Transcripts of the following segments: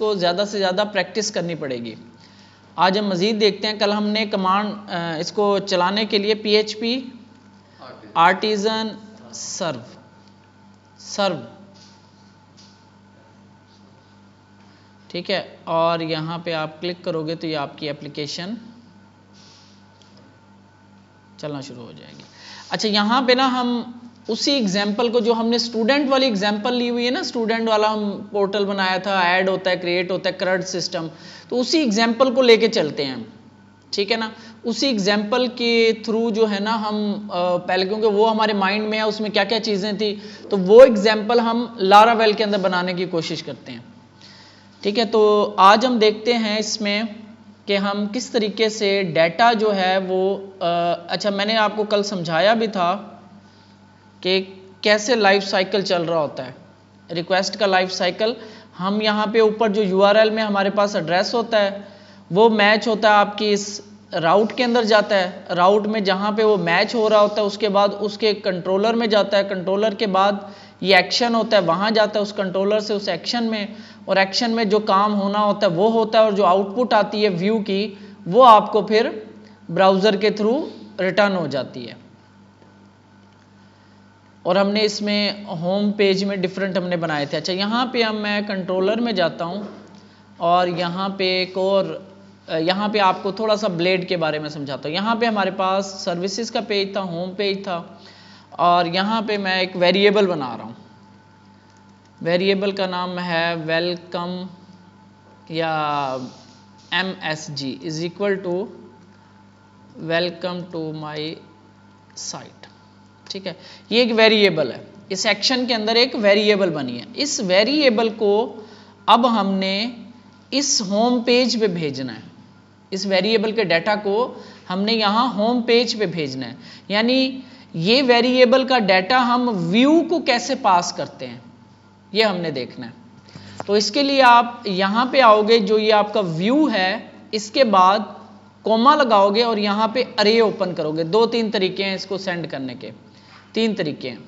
को ज़्यादा से ज़्यादा प्रैक्टिस करनी पड़ेगी। आज हम मज़ीद देखते हैं। कल हमने कमांड इसको चलाने के लिए PHP आर्टिजन सर्व, ठीक है, और यहाँ पे आप क्लिक करोगे तो ये आपकी एप्लीकेशन चलना शुरू हो जाएगी। अच्छा, यहाँ पे ना हम उसी एग्जाम्पल को, जो हमने स्टूडेंट वाली एग्जाम्पल ली हुई है ना, स्टूडेंट वाला हम पोर्टल बनाया था, ऐड होता है, क्रिएट होता है, CRUD सिस्टम, तो उसी एग्जाम्पल को लेके चलते हैं, ठीक है ना। उसी एग्जाम्पल के थ्रू जो है ना हम पहले, क्योंकि वो हमारे माइंड में है उसमें क्या क्या चीज़ें थी, तो वो एग्जाम्पल हम लारावेल के अंदर बनाने की कोशिश करते हैं, ठीक है। तो आज हम देखते हैं इसमें कि हम किस तरीके से डाटा जो है वो अच्छा, मैंने आपको कल समझाया भी था कि कैसे लाइफ साइकिल चल रहा होता है, रिक्वेस्ट का लाइफ साइकिल। हम यहाँ पे ऊपर जो URL में हमारे पास एड्रेस होता है वो मैच होता है आपकी इस राउट के अंदर जाता है, राउट में जहाँ पे वो मैच हो रहा होता है उसके बाद उसके कंट्रोलर में जाता है, कंट्रोलर के बाद ये एक्शन होता है, वहाँ जाता है उस कंट्रोलर से उस एक्शन में, और एक्शन में जो काम होना होता है वो होता है, और जो आउटपुट आती है व्यू की वो आपको फिर ब्राउज़र के थ्रू रिटर्न हो जाती है। और हमने इसमें होम पेज में डिफरेंट हमने बनाए थे। अच्छा, यहाँ पे अब मैं कंट्रोलर में जाता हूँ और यहाँ पे एक और, यहाँ पे आपको थोड़ा सा ब्लेड के बारे में समझाता हूँ। यहाँ पे हमारे पास सर्विसेज का पेज था, होम पेज था, और यहाँ पे मैं एक वेरिएबल बना रहा हूँ। वेरिएबल का नाम है वेलकम या MSG is equal to welcome to my site, ठीक है। ये एक वेरिएबल है, इस एक्शन के अंदर एक वेरिएबल बनी है। इस वेरिएबल को अब हमने इस होम पेज पे भेजना है, इस वेरिएबल के डाटा को हमने यहाँ होम पेज पे भेजना है। यानी ये वेरिएबल का डाटा हम व्यू को कैसे पास करते हैं ये हमने देखना है। तो इसके लिए आप यहाँ पे आओगे, जो ये आपका व्यू है, इसके बाद कोमा लगाओगे और यहाँ पे अरे ओपन करोगे। 2-3 तरीके हैं इसको सेंड करने के, 3 तरीके हैं।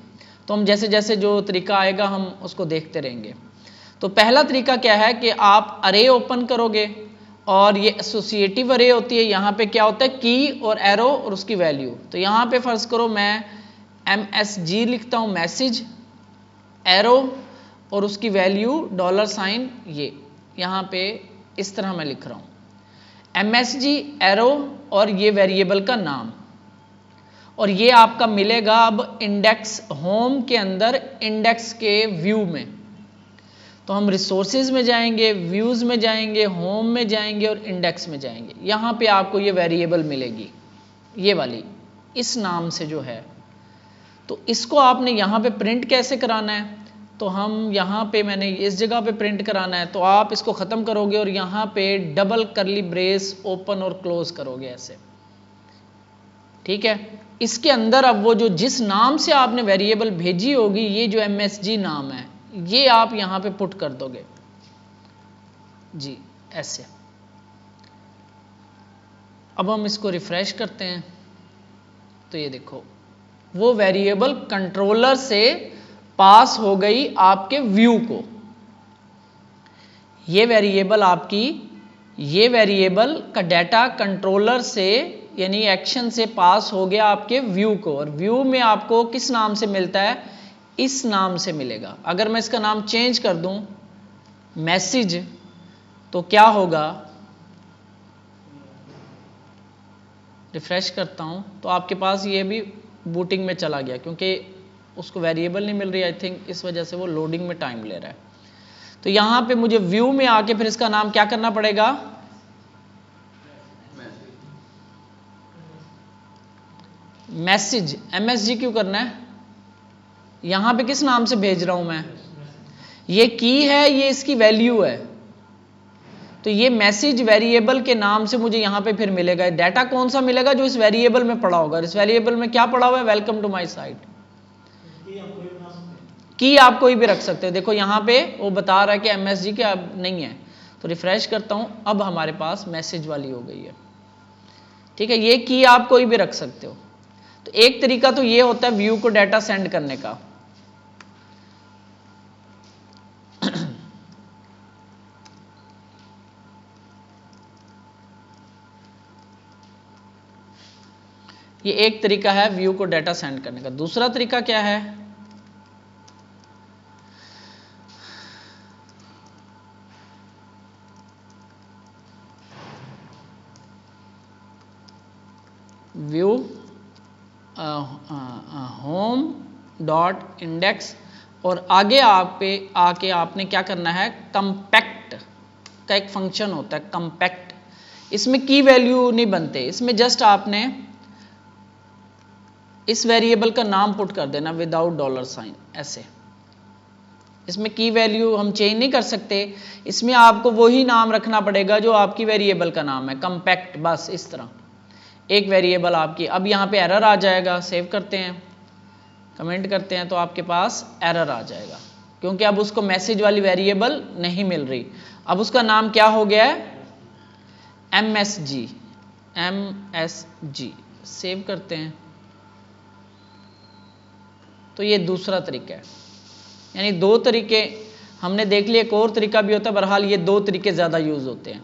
तो हम जैसे जैसे जो तरीका आएगा हम उसको देखते रहेंगे। तो पहला तरीका क्या है कि आप अरे ओपन करोगे और ये एसोसिएटिव अरे होती है। यहाँ पे क्या होता है, की और एरो और उसकी वैल्यू। तो यहाँ पे फर्ज करो मैं MSG लिखता हूँ, मैसेज, एरो और उसकी वैल्यू $, ये यहाँ पे इस तरह मैं लिख रहा हूँ, MSG एरो और ये वेरिएबल का नाम। और ये आपका मिलेगा अब इंडेक्स होम के अंदर, इंडेक्स के व्यू में। तो हम रिसोर्सेज में जाएंगे, व्यूज में जाएंगे, होम में जाएंगे और इंडेक्स में जाएंगे। यहाँ पे आपको ये वेरिएबल मिलेगी, ये वाली इस नाम से जो है। तो इसको आपने यहाँ पे प्रिंट कैसे कराना है, तो हम यहाँ पे, मैंने इस जगह पे प्रिंट कराना है, तो आप इसको ख़त्म करोगे और यहाँ पे डबल करली ब्रेस ओपन और क्लोज करोगे ऐसे, ठीक है। इसके अंदर अब वो जो जिस नाम से आपने वेरिएबल भेजी होगी, ये जो MSG नाम है, ये आप यहाँ पे पुट कर दोगे जी, ऐसे। अब हम इसको रिफ्रेश करते हैं तो ये देखो वो वेरिएबल कंट्रोलर से पास हो गई आपके व्यू को। ये वेरिएबल आपकी, ये वेरिएबल का डाटा कंट्रोलर से यानी एक्शन से पास हो गया आपके व्यू को, और व्यू में आपको किस नाम से मिलता है, इस नाम से मिलेगा। अगर मैं इसका नाम चेंज कर दूं मैसेज, तो क्या होगा, रिफ्रेश करता हूं तो आपके पास ये भी बूटिंग में चला गया, क्योंकि उसको वेरिएबल नहीं मिल रही, आई थिंक इस वजह से वो लोडिंग में टाइम ले रहा है। तो यहां पे मुझे व्यू में आके फिर इसका नाम क्या करना पड़ेगा, मैसेज। MSG क्यों करना है, यहां पे किस नाम से भेज रहा हूं मैं, ये की है, ये इसकी वैल्यू है। तो ये मैसेज वेरिएबल के नाम से मुझे यहाँ पे फिर मिलेगा। डाटा कौन सा मिलेगा, जो इस वेरिएबल में पड़ा होगा। इस वेरिएबल में क्या पड़ा हुआ है, वेलकम टू माई साइट। की आप कोई भी रख सकते हो। देखो यहाँ पे वो बता रहा है कि MSG के अब नहीं है, तो रिफ्रेश करता हूँ, अब हमारे पास मैसेज वाली हो गई है, ठीक है। ये की आप कोई भी रख सकते हो। तो एक तरीका तो ये होता है व्यू को डाटा सेंड करने का। ये एक तरीका है व्यू को डाटा सेंड करने का। दूसरा तरीका क्या है, व्यू होम डॉट इंडेक्स और आगे आके आपने क्या करना है, कंपैक्ट का एक फंक्शन होता है कंपैक्ट। इसमें की वैल्यू नहीं बनते, इसमें जस्ट आपने इस वेरिएबल का नाम पुट कर देना विदाउट डॉलर साइन ऐसे। इसमें की वैल्यू हम चेंज नहीं कर सकते, इसमें आपको वही नाम रखना पड़ेगा जो आपकी वेरिएबल का नाम है, कंपैक्ट, बस इस तरह एक वेरिएबल आपकी। अब यहाँ पे एरर आ जाएगा, सेव करते हैं, कमेंट करते हैं तो आपके पास एरर आ जाएगा क्योंकि अब उसको मैसेज वाली वेरिएबल नहीं मिल रही। अब उसका नाम क्या हो गया है, MSG। सेव करते हैं तो ये दूसरा तरीका है। यानी दो तरीके हमने देख लिए, एक और तरीका भी होता है, बहरहाल ये दो तरीके ज़्यादा यूज़ होते हैं,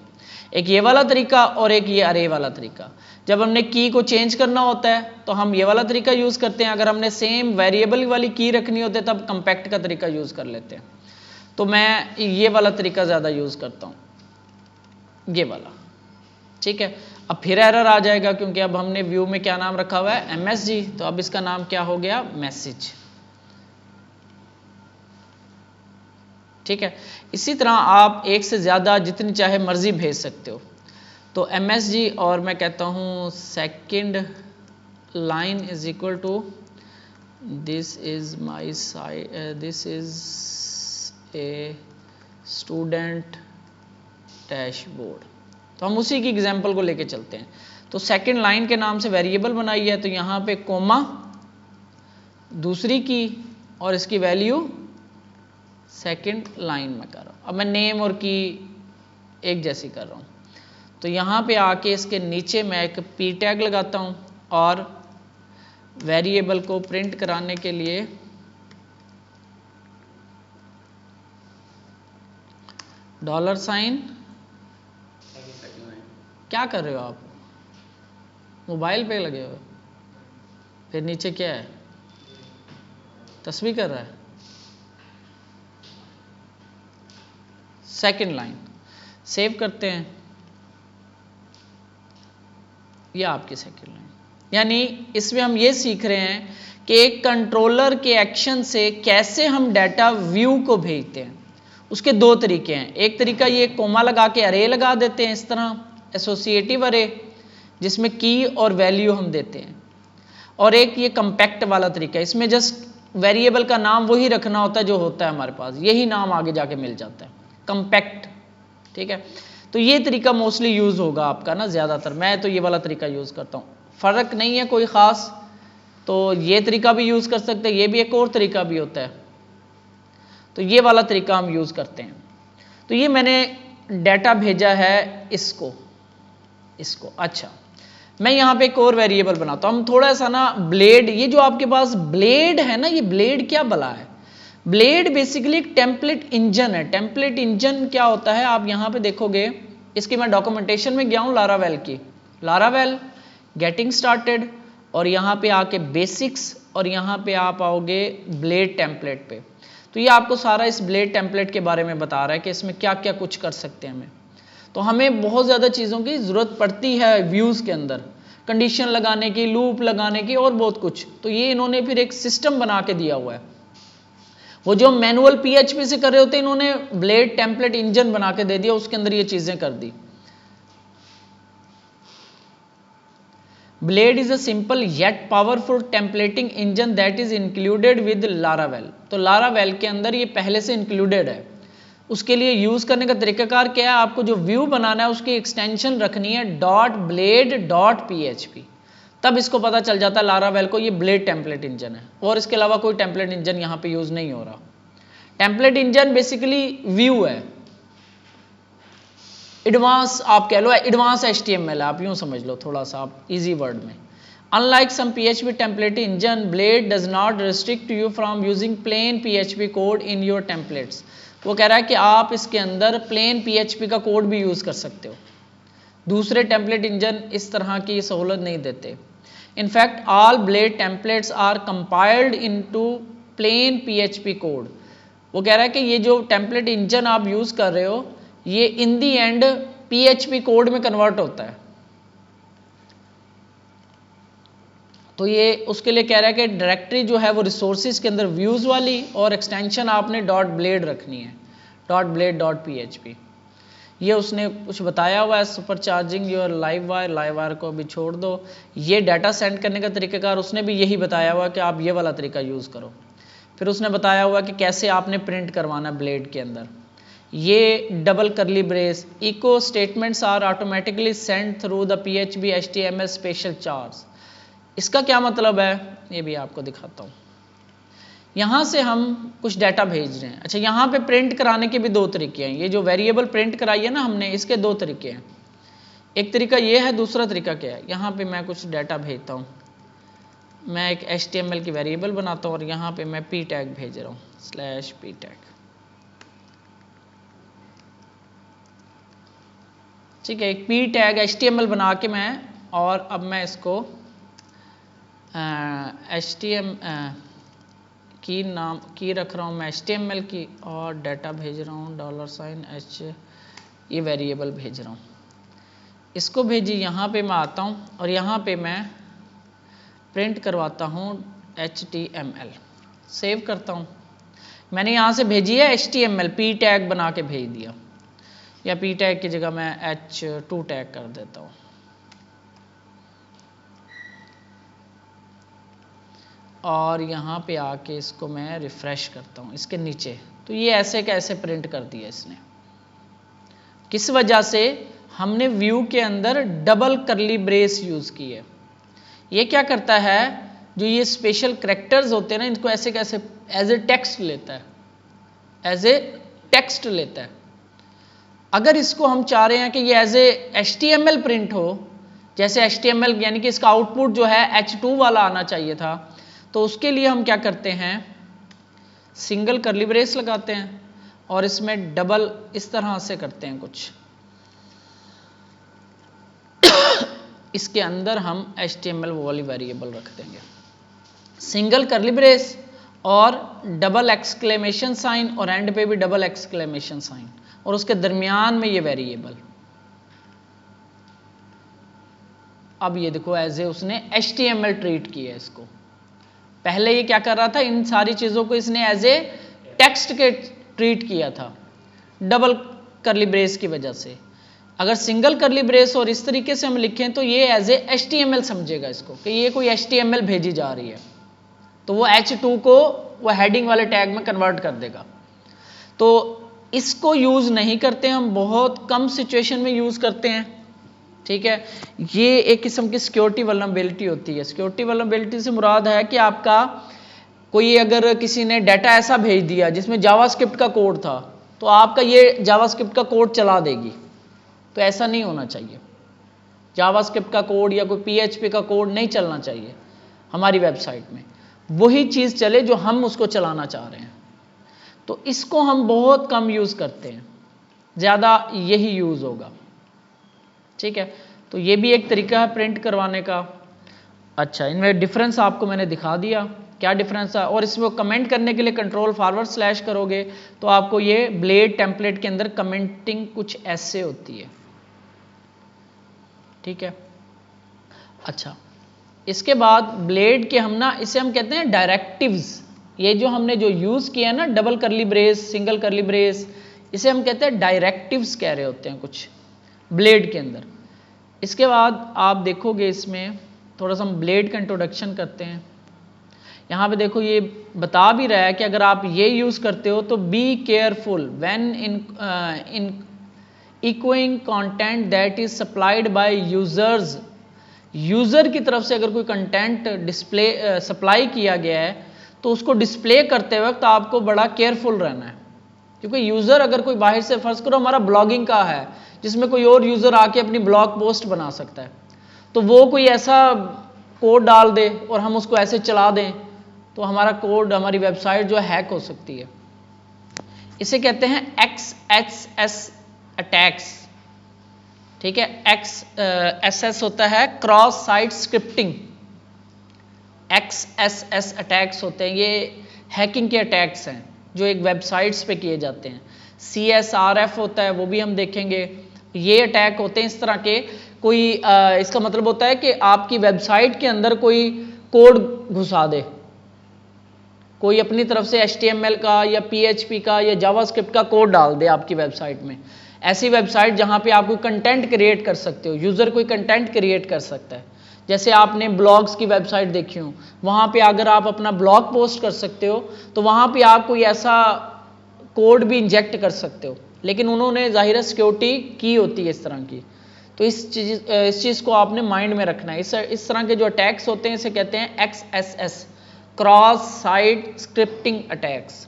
एक ये वाला तरीका और एक ये अरे वाला तरीका। जब हमने की को चेंज करना होता है तो हम ये वाला तरीका यूज़ करते हैं, अगर हमने सेम वेरिएबल वाली की रखनी होती है तब कंपैक्ट का तरीका यूज़ कर लेते हैं। तो मैं ये वाला तरीका ज़्यादा यूज़ करता हूँ, ये वाला, ठीक है। अब फिर एरर आ जाएगा क्योंकि अब हमने व्यू में क्या नाम रखा हुआ है, MSG, तो अब इसका नाम क्या हो गया, मैसेज, ठीक है। इसी तरह आप एक से ज़्यादा जितनी चाहे मर्जी भेज सकते हो। तो MSG और मैं कहता हूँ second line is equal to this is my site, this is a student dashboard. तो हम उसी की एग्जांपल को लेके चलते हैं। तो सेकंड लाइन के नाम से वेरिएबल बनाई है, तो यहाँ पे कोमा, दूसरी की और इसकी वैल्यू सेकंड लाइन में कर रहा हूँ। अब मैं नेम और की एक जैसी कर रहा हूँ, तो यहाँ पे आके इसके नीचे मैं एक पी टैग लगाता हूँ और वेरिएबल को प्रिंट कराने के लिए डॉलर साइन। क्या कर रहे हो आप, मोबाइल पे लगे हो, फिर नीचे क्या है, तस्वीर कर रहा है, सेकंड लाइन। सेव करते हैं, ये आपकी सेकंड लाइन। यानी इसमें हम ये सीख रहे हैं कि एक कंट्रोलर के एक्शन से कैसे हम डाटा व्यू को भेजते हैं। उसके दो तरीके हैं, एक तरीका ये कोमा लगा के अरे लगा देते हैं, इस तरह एसोसिएटिव अरे जिसमें की और वैल्यू हम देते हैं, और एक ये कंपैक्ट वाला तरीका है, इसमें जस्ट वेरिएबल का नाम वही रखना होता है जो होता है हमारे पास, यही नाम आगे जाके मिल जाता है, कंपैक्ट, ठीक है। तो ये तरीका मोस्टली यूज होगा आपका ना ज़्यादातर, मैं तो ये वाला तरीका यूज़ करता हूँ, फ़र्क नहीं है कोई ख़ास, तो ये तरीका भी यूज़ कर सकते हैं, ये भी एक और तरीका भी होता है, तो ये वाला तरीका हम यूज़ करते हैं। तो ये मैंने डाटा भेजा है इसको, अच्छा मैं यहाँ पे एक और वेरिएबल बनाता हूँ। हम थोड़ा सा ना ब्लेड, ये जो आपके पास ब्लेड है ना, ये ब्लेड क्या भला है, ब्लेड बेसिकली एक टेम्पलेट इंजन है। टेम्पलेट इंजन क्या होता है, आप यहाँ पे देखोगे, इसकी मैं डॉक्यूमेंटेशन में गया हूँ लारावेल की, लारावेल गेटिंग स्टार्टेड, और यहाँ पे आके बेसिक्स, और यहाँ पे आप आओगे ब्लेड टेम्पलेट पे। तो ये आपको सारा इस ब्लेड टेम्पलेट के बारे में बता रहा है कि इसमें क्या क्या कुछ कर सकते हैं हमें। तो हमें बहुत ज़्यादा चीज़ों की ज़रूरत पड़ती है व्यूज़ के अंदर, कंडीशन लगाने की, लूप लगाने की और बहुत कुछ। तो ये इन्होंने फिर एक सिस्टम बना के दिया हुआ है, वो जो मैनुअल PHP से कर रहे होते हैं, इन्होंने ब्लेड टेम्पलेट इंजन बना के दे दिया, उसके अंदर ये चीज़ें कर दी। Blade is a simple yet powerful templating engine that is included with Laravel. तो लारावेल के अंदर ये पहले से इंक्लूडेड है। उसके लिए यूज करने का तरीकाकार क्या है, आपको जो व्यू बनाना है उसकी एक्सटेंशन रखनी है .blade.php, तब इसको पता चल जाता है लारावेल को ये ब्लेड टेम्पलेट इंजन है, और इसके अलावा कोई टेम्पलेट इंजन यहाँ पे यूज नहीं हो रहा। टेम्पलेट इंजन बेसिकली व्यू है, एडवांस आप कह लो, एडवांस HTML है, आप यूं समझ लो थोड़ा सा आप इजी वर्ड में। Unlike some PHP template engine, Blade does not restrict you from using plain PHP code in your templates। वो कह रहा है कि आप इसके अंदर प्लेन PHP का कोड भी यूज कर सकते हो, दूसरे टेम्पलेट इंजन इस तरह की सहूलत नहीं देते। In fact all blade templates are compiled into plain PHP code. वो कह रहा है कि ये जो टेम्पलेट इंजन आप यूज कर रहे हो ये इन दी एंड पीएचपी कोड में कन्वर्ट होता है। तो ये उसके लिए कह रहा है कि डायरेक्टरी जो है वो रिसोर्सेज के अंदर व्यूज वाली और एक्सटेंशन आपने डॉट ब्लेड रखनी है, डॉट ब्लेड डॉट पीएचपी। ये उसने कुछ बताया हुआ है। Super charging your live wire को अभी छोड़ दो। ये डाटा सेंड करने का तरीक़ाकार उसने भी यही बताया हुआ कि आप ये वाला तरीका यूज़ करो। फिर उसने बताया हुआ कि कैसे आपने प्रिंट करवाना ब्लेड के अंदर। ये double curly brace, echo statements are automatically send through the PHP HTML special chars. इसका क्या मतलब है ये भी आपको दिखाता हूँ। यहाँ से हम कुछ डाटा भेज रहे हैं। अच्छा, यहाँ पे प्रिंट कराने के भी दो तरीके हैं। ये जो वेरिएबल प्रिंट कराई है ना हमने, इसके दो तरीके हैं। एक तरीका ये है, दूसरा तरीका क्या है। यहाँ पे मैं कुछ डाटा भेजता हूँ, मैं एक HTML की वेरिएबल बनाता हूँ और यहाँ पे मैं p टैग भेज रहा हूँ /p टैग। ठीक है, एक p टैग HTML बना के मैं, और अब मैं इसको HTML की नाम की रख रहा हूँ मैं HTML की, और डाटा भेज रहा हूँ $h, ये वेरिएबल भेज रहा हूँ। इसको भेजी, यहाँ पे मैं आता हूँ और यहाँ पे मैं प्रिंट करवाता हूँ HTML, सेव करता हूँ। मैंने यहाँ से भेजी है HTML, p टैग बना के भेज दिया, या p टैग की जगह मैं h2 टैग कर देता हूँ। और यहाँ पे आके इसको मैं रिफ्रेश करता हूँ इसके नीचे, तो ये ऐसे कैसे प्रिंट कर दिया इसने। किस वजह से? हमने व्यू के अंदर डबल करली ब्रेस यूज की है। ये क्या करता है, जो ये स्पेशल कैरेक्टर्स होते हैं ना, इनको ऐसे कैसे एज ए टेक्स्ट लेता है, एज ए टेक्स्ट लेता है। अगर इसको हम चाह रहे हैं कि ये एज ए HTML प्रिंट हो, जैसे HTML यानी कि इसका आउटपुट जो है H2 वाला आना चाहिए था, तो उसके लिए हम क्या करते हैं, सिंगल करली ब्रेस लगाते हैं और इसमें डबल इस तरह से करते हैं कुछ। इसके अंदर हम HTML वाली वेरिएबल रख देंगे, सिंगल करली ब्रेस और डबल एक्सक्लेमेशन साइन, और एंड पे भी डबल एक्सक्लेमेशन साइन, और उसके दरमियान में ये वेरिएबल। अब ये देखो एज ए उसने HTML ट्रीट किया है इसको। पहले ये क्या कर रहा था, इन सारी चीजों को इसने एज ए टेक्स्ट के ट्रीट किया था डबल करली ब्रेस की वजह से। अगर सिंगल करली ब्रेस और इस तरीके से हम लिखें तो ये एज ए HTML समझेगा इसको कि ये कोई HTML भेजी जा रही है, तो वो H2 को वो हेडिंग वाले टैग में कन्वर्ट कर देगा। तो इसको यूज नहीं करते हम, बहुत कम सिचुएशन में यूज करते हैं। ठीक है, ये एक किस्म की सिक्योरिटी वल्नरेबिलिटी होती है। सिक्योरिटी वल्नरेबिलिटी से मुराद है कि आपका कोई अगर किसी ने डाटा ऐसा भेज दिया जिसमें जावास्क्रिप्ट का कोड था, तो आपका ये जावास्क्रिप्ट का कोड चला देगी। तो ऐसा नहीं होना चाहिए, जावास्क्रिप्ट का कोड या कोई PHP का कोड नहीं चलना चाहिए हमारी वेबसाइट में। वही चीज़ चले जो हम उसको चलाना चाह रहे हैं। तो इसको हम बहुत कम यूज़ करते हैं, ज़्यादा यही यूज़ होगा। ठीक है, तो ये भी एक तरीका है प्रिंट करवाने का। अच्छा, इनमें डिफरेंस आपको मैंने दिखा दिया, क्या डिफरेंस है। और इसमें कमेंट करने के लिए कंट्रोल// करोगे तो आपको ये ब्लेड टेम्पलेट के अंदर कमेंटिंग कुछ ऐसे होती है। ठीक है, अच्छा, इसके बाद ब्लेड के हम ना, इसे हम कहते हैं डायरेक्टिव्स। ये जो हमने जो यूज़ किया ना, डबल करली ब्रेस, सिंगल करली ब्रेस, इसे हम कहते हैं डायरेक्टिव्स कह रहे होते हैं कुछ ब्लेड के अंदर। इसके बाद आप देखोगे इसमें थोड़ा सा हम ब्लेड का इंट्रोडक्शन करते हैं। यहाँ पे देखो ये बता भी रहा है कि अगर आप ये यूज़ करते हो तो be careful when in echoing content that is supplied by users. User की तरफ से अगर कोई कंटेंट डिस्प्ले सप्लाई किया गया है तो उसको डिस्प्ले करते वक्त आपको बड़ा केयरफुल रहना है, क्योंकि यूज़र अगर कोई बाहर से, फर्ज करो हमारा ब्लॉगिंग का है जिसमें कोई और यूज़र आके अपनी ब्लॉग पोस्ट बना सकता है, तो वो कोई ऐसा कोड डाल दे और हम उसको ऐसे चला दें तो हमारा कोड, हमारी वेबसाइट जो हैक हो सकती है। इसे कहते हैं XSS अटैक्स। ठीक है, XSS होता है cross site scripting. XSS attacks होते हैं, ये हैकिंग के अटैक्स हैं जो एक वेबसाइट्स पे किए जाते हैं। CSRF होता है, वो भी हम देखेंगे। ये अटैक होते हैं इस तरह के, कोई इसका मतलब होता है कि आपकी वेबसाइट के अंदर कोई कोड घुसा दे, कोई अपनी तरफ से HTML का या PHP का या जावास्क्रिप्ट का कोड डाल दे आपकी वेबसाइट में। ऐसी वेबसाइट जहां पे आप कोई कंटेंट क्रिएट कर सकते हो, यूजर कोई कंटेंट क्रिएट कर सकता है, जैसे आपने ब्लॉग्स की वेबसाइट देखी हो, वहां पे अगर आप अपना ब्लॉग पोस्ट कर सकते हो तो वहां पे आप कोई ऐसा कोड भी इंजेक्ट कर सकते हो, लेकिन उन्होंने जाहिर है सिक्योरिटी की होती है इस तरह की। तो इस चीज़ को आपने माइंड में रखना है। इस तरह के जो अटैक्स होते हैं इसे कहते हैं XSS, cross site scripting attacks.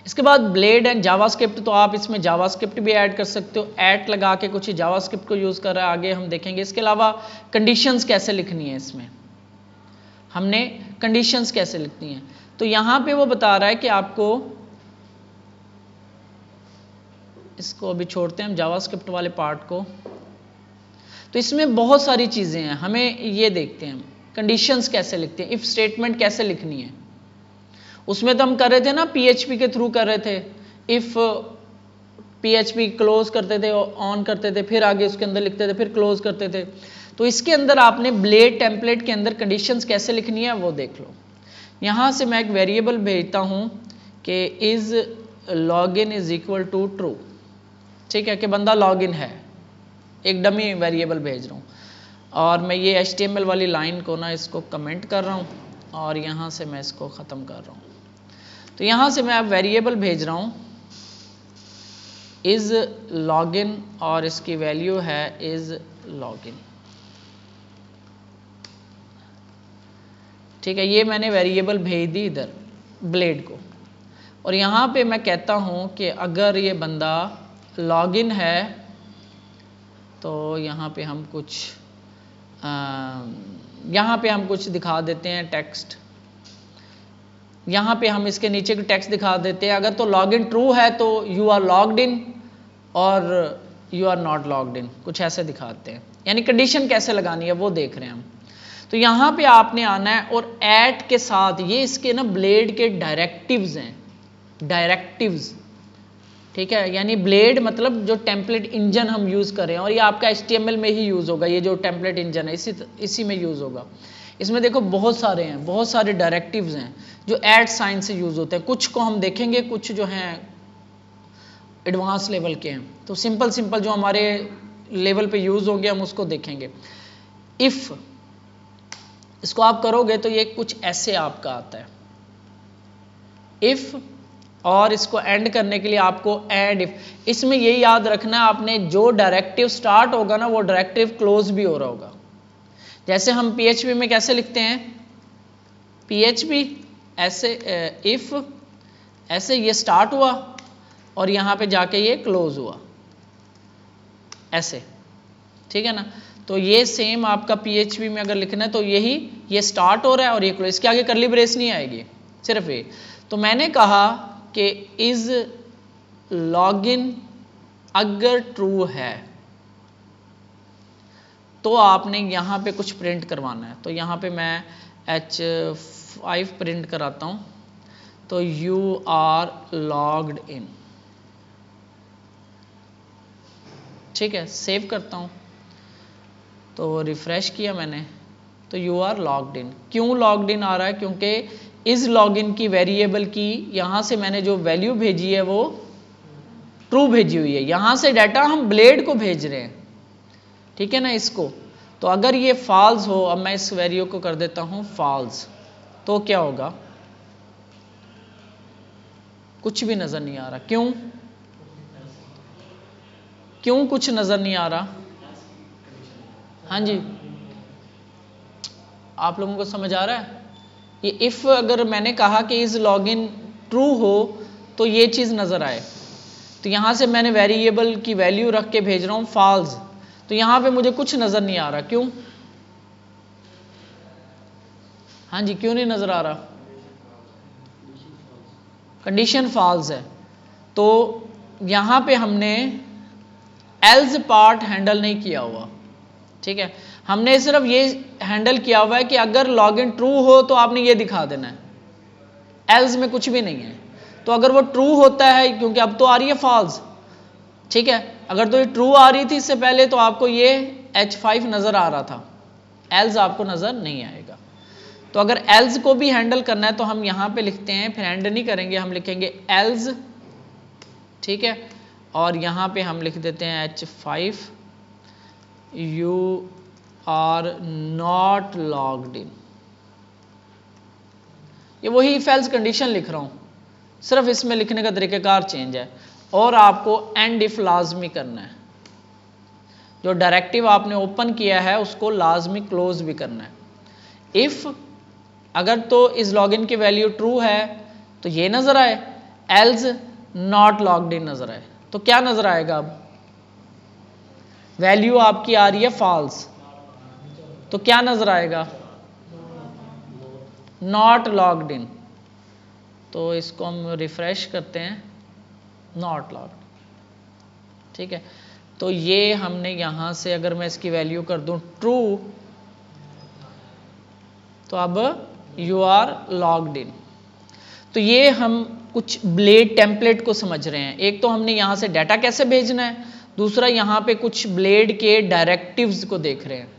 इसके बाद ब्लेड एंड जावास्क्रिप्ट, तो आप इसमें जावास्क्रिप्ट भी ऐड कर सकते हो, ऐट लगा के कुछ जावास्क्रिप्ट को यूज़ कर रहा है, आगे हम देखेंगे। इसके अलावा कंडीशंस कैसे लिखनी है, इसमें हमने कंडीशंस कैसे लिखनी है, तो यहाँ पे वो बता रहा है कि आपको, इसको अभी छोड़ते हैं हम जावास्क्रिप्ट वाले पार्ट को। तो इसमें बहुत सारी चीज़ें हैं, हमें ये देखते हैं कंडीशंस कैसे लिखते हैं, इफ़ स्टेटमेंट कैसे लिखनी है। उसमें तो हम कर रहे थे ना, PHP के थ्रू कर रहे थे, इफ़ PHP क्लोज करते थे, ऑन करते थे, फिर आगे उसके अंदर लिखते थे, फिर क्लोज करते थे। तो इसके अंदर आपने ब्लेड टेम्पलेट के अंदर कंडीशंस कैसे लिखनी है वो देख लो। यहाँ से मैं एक वेरिएबल भेजता हूँ कि is login is equal to true, ठीक है, कि बंदा लॉगिन है, एक डमी वेरिएबल भेज रहा हूँ। और मैं ये HTML वाली लाइन को ना इसको कमेंट कर रहा हूँ और यहाँ से मैं इसको ख़त्म कर रहा हूँ। तो यहाँ से मैं अब वेरिएबल भेज रहा हूँ इज़ लॉगिन और इसकी वैल्यू है इज़ लॉगिन, ठीक है। ये मैंने वेरिएबल भेज दी इधर ब्लेड को, और यहाँ पे मैं कहता हूँ कि अगर ये बंदा लॉगिन है तो यहाँ पे हम कुछ दिखा देते हैं टेक्स्ट, यहाँ पे हम इसके नीचे की टेक्स्ट दिखा देते हैं। अगर तो लॉगिन ट्रू है तो यू आर लॉग्ड इन और you are not logged in, कुछ ऐसे दिखाते हैं, यानी कंडीशन कैसे लगानी है वो देख रहे हैं हम। तो यहाँ पे आपने आना है और ऐट के साथ, ये इसके ना ब्लेड के डायरेक्टिव्स हैं, डायरेक्टिव्स, ठीक है, यानी ब्लेड मतलब जो टेम्पलेट इंजन हम यूज़ कर रहे हैं, और ये आपका HTML में ही यूज़ होगा, ये जो टेम्पलेट इंजन है इसी में यूज़ होगा। इसमें देखो बहुत सारे हैं, बहुत सारे डायरेक्टिव्स हैं जो ऐट साइन से यूज़ होते हैं, कुछ को हम देखेंगे, कुछ जो हैं एडवांस लेवल के हैं। तो सिंपल जो हमारे लेवल पे यूज़ होंगे हम उसको देखेंगे। इफ़ इसको आप करोगे तो ये कुछ ऐसे आपका आता है, इफ़, और इसको एंड करने के लिए आपको एंड इफ। इसमें ये याद रखना आपने, जो डायरेक्टिव स्टार्ट होगा ना वो डायरेक्टिव क्लोज भी हो रहा होगा। जैसे हम PHP में कैसे लिखते हैं, PHP ऐसे, इफ ऐसे ये स्टार्ट हुआ और यहाँ पे जाके ये क्लोज हुआ ऐसे, ठीक है ना। तो ये सेम आपका PHP में अगर लिखना है तो यही, ये स्टार्ट हो रहा है और ये क्लोज, इसके आगे कर्ली ब्रेस नहीं आएगी, सिर्फ ये। तो मैंने कहा कि इज लॉगिन अगर ट्रू है तो आपने यहाँ पे कुछ प्रिंट करवाना है। तो यहाँ पे मैं H5 प्रिंट कराता हूँ, तो यू आर लॉग्ड इन, ठीक है, सेव करता हूँ। तो रिफ्रेश किया मैंने तो यू आर लॉग्ड इन। क्यों लॉग्ड इन आ रहा है, क्योंकि इज लॉगिन की वेरिएबल की यहाँ से मैंने जो वैल्यू भेजी है वो ट्रू भेजी हुई है, यहाँ से डाटा हम ब्लेड को भेज रहे हैं, ठीक है ना, इसको। तो अगर ये फॉल्स हो, अब मैं इस वैल्यू को कर देता हूँ फॉल्स, तो क्या होगा, कुछ भी नजर नहीं आ रहा। क्यों कुछ नजर नहीं आ रहा? हाँ जी, आप लोगों को समझ आ रहा है? ये इफ अगर मैंने कहा कि इज लॉगिन ट्रू हो तो ये चीज नजर आए। तो यहां से मैंने वेरिएबल की वैल्यू रख के भेज रहा हूं फॉल्स, तो यहां पे मुझे कुछ नजर नहीं आ रहा। क्यों? हाँ जी, क्यों नहीं नजर आ रहा? कंडीशन फॉल्स है। तो यहां पे हमने एल्स पार्ट हैंडल नहीं किया हुआ, ठीक है। हमने सिर्फ ये हैंडल किया हुआ है कि अगर लॉगिन ट्रू हो तो आपने ये दिखा देना है, एल्स में कुछ भी नहीं है। तो अगर वो ट्रू होता है, क्योंकि अब तो आ रही है फॉल्स, ठीक है, अगर तो ये ट्रू आ रही थी इससे पहले तो आपको ये H5 नजर आ रहा था, एल्स आपको नजर नहीं आएगा। तो अगर एल्स को भी हैंडल करना है तो हम यहां पे लिखते हैं, फिर हैंडल नहीं करेंगे, हम लिखेंगे एल्स, ठीक है, और यहां पे हम लिख देते हैं H5 you are not logged in. ये वही इफ एल्स कंडीशन लिख रहा हूं, सिर्फ इसमें लिखने का तरीकेकार चेंज है। और आपको एंड इफ लाजमी करना है, जो डायरेक्टिव आपने ओपन किया है उसको लाजमी क्लोज भी करना है। इफ अगर तो इस लॉगिन की वैल्यू ट्रू है तो ये नजर आए, एल्स नॉट लॉग्ड इन नजर आए, तो क्या नजर आएगा? अब वैल्यू आपकी आ रही है फॉल्स, तो क्या नजर आएगा? नॉट लॉग्ड इन। तो इसको हम रिफ्रेश करते हैं, नॉट लॉग्ड, ठीक है। तो ये हमने यहां से अगर मैं इसकी वैल्यू कर दूं ट्रू, तो अब यू आर लॉग्ड इन। तो ये हम कुछ ब्लेड टेम्पलेट को समझ रहे हैं। एक तो हमने यहां से डाटा कैसे भेजना है, दूसरा यहां पे कुछ ब्लेड के डायरेक्टिव्स को देख रहे हैं।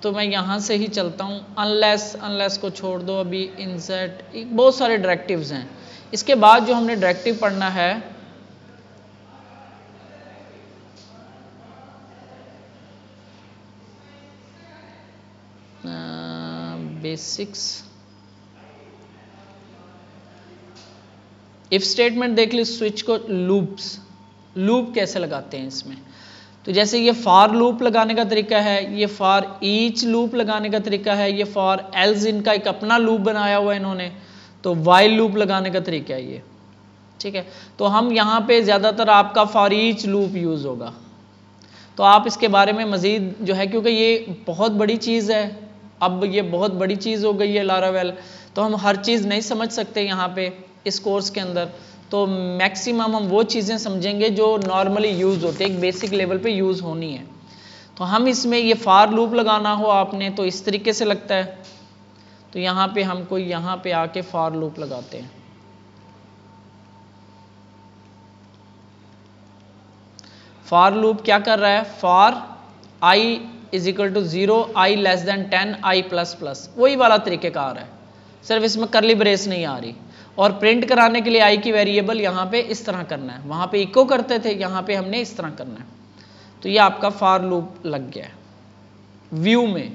तो मैं यहां से ही चलता हूं, अनलेस को छोड़ दो अभी, इंसर्ट, बहुत सारे डायरेक्टिव्स हैं। इसके बाद जो हमने डायरेक्टिव पढ़ना है बेसिक्स, इफ स्टेटमेंट देख ली, स्विच को लूप्स, लूप कैसे लगाते हैं इसमें। तो जैसे ये फॉर लूप लगाने का तरीका है, ये फॉर ईच लूप लगाने का तरीका है, ये फॉर एल्स इनका एक अपना लूप बनाया हुआ है इन्होंने, तो वाइल लूप लगाने का तरीका है ये, ठीक है। तो हम यहाँ पे ज़्यादातर आपका फॉर ईच लूप यूज़ होगा। तो आप इसके बारे में मज़ीद जो है, क्योंकि ये बहुत बड़ी चीज़ है, अब ये बहुत बड़ी चीज़ हो गई है लारावेल, तो हम हर चीज़ नहीं समझ सकते यहाँ पे इस कोर्स के अंदर। तो मैक्सिमम हम वो चीज़ें समझेंगे जो नॉर्मली यूज़ होते हैं, एक बेसिक लेवल पे यूज़ होनी है। तो हम इसमें ये फॉर लूप लगाना हो आपने तो इस तरीके से लगता है। तो यहाँ पे हमको यहाँ पे आके फॉर लूप लगाते हैं। फॉर लूप क्या कर रहा है? For i is equal to 0, i less than 10, i plus plus, वही वाला तरीकेकार है, सिर्फ इसमें करली ब्रेस नहीं आ रही। और प्रिंट कराने के लिए i की वेरिएबल यहाँ पे इस तरह करना है, वहाँ पे इको करते थे, यहाँ पे हमने इस तरह करना है। तो ये आपका फॉर लूप लग गया है व्यू में,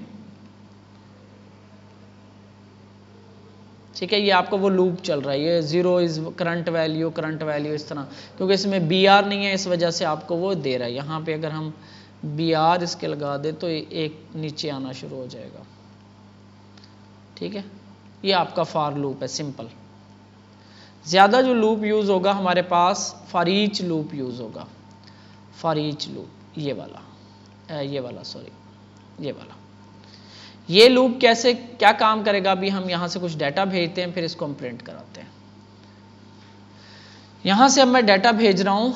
ठीक है। ये आपका वो लूप चल रहा है, ये 0 इज करंट वैल्यू इस तरह, क्योंकि इसमें BR नहीं है इस वजह से आपको वो दे रहा है। यहाँ पे अगर हम BR इसके लगा दे तो एक नीचे आना शुरू हो जाएगा, ठीक है। ये आपका फॉर लूप है सिंपल। ज़्यादा जो लूप यूज़ होगा हमारे पास फॉर ईच लूप यूज़ होगा, फॉर ईच लूप, ये वाला। ये लूप कैसे क्या काम करेगा, अभी हम यहाँ से कुछ डाटा भेजते हैं, फिर इसको हम प्रिंट कराते हैं। यहाँ से अब मैं डाटा भेज रहा हूँ,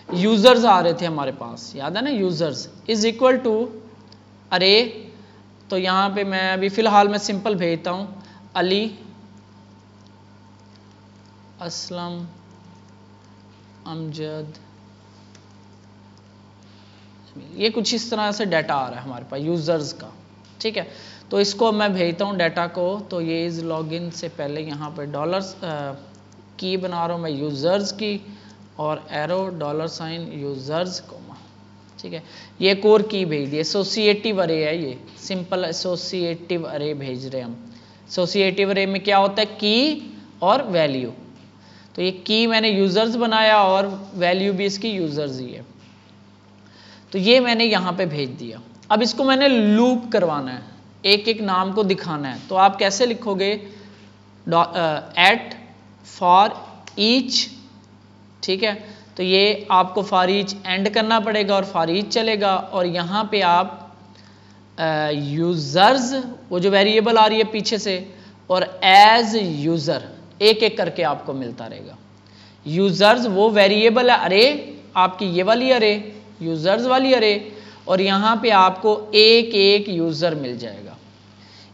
यूज़र्स आ रहे थे हमारे पास, याद है ना, यूज़र्स इज इक्वल टू अरे। तो यहाँ पे मैं अभी फ़िलहाल मैं सिंपल भेजता हूँ, अली, असलम, अमजद, ये कुछ इस तरह से डाटा आ रहा है हमारे पास यूज़र्स का, ठीक है। तो इसको मैं भेजता हूँ डाटा को। तो ये इस लॉगिन से पहले यहाँ पे डॉलर की बना रहा हूँ मैं यूज़र्स की, और एरो $, यूज़र्स कोमा, ठीक है। ये कोर की भेज दी, एसोसिएटिव अरे है, ये सिंपल एसोसिएटिव अरे भेज रहे हम। एसोसिएटिव अरे में क्या होता है? की और वैल्यू। तो ये की मैंने यूज़र्स बनाया और वैल्यू भी इसकी यूज़र्स ही है। तो ये मैंने यहाँ पे भेज दिया। अब इसको मैंने लूप करवाना है, एक एक नाम को दिखाना है। तो आप कैसे लिखोगे? एट फॉर ईच, ठीक है। तो ये आपको फॉर ईच एंड करना पड़ेगा और फॉर ईच चलेगा। और यहाँ पे आप यूज़र्स, वो जो वेरिएबल आ रही है पीछे से, और एज यूज़र, एक एक करके आपको मिलता रहेगा। यूज़र्स वो वेरिएबल है अरे, आपकी ये वाली अरे, यूजर्स वाली अरे, और यहाँ पे आपको एक एक यूजर मिल जाएगा।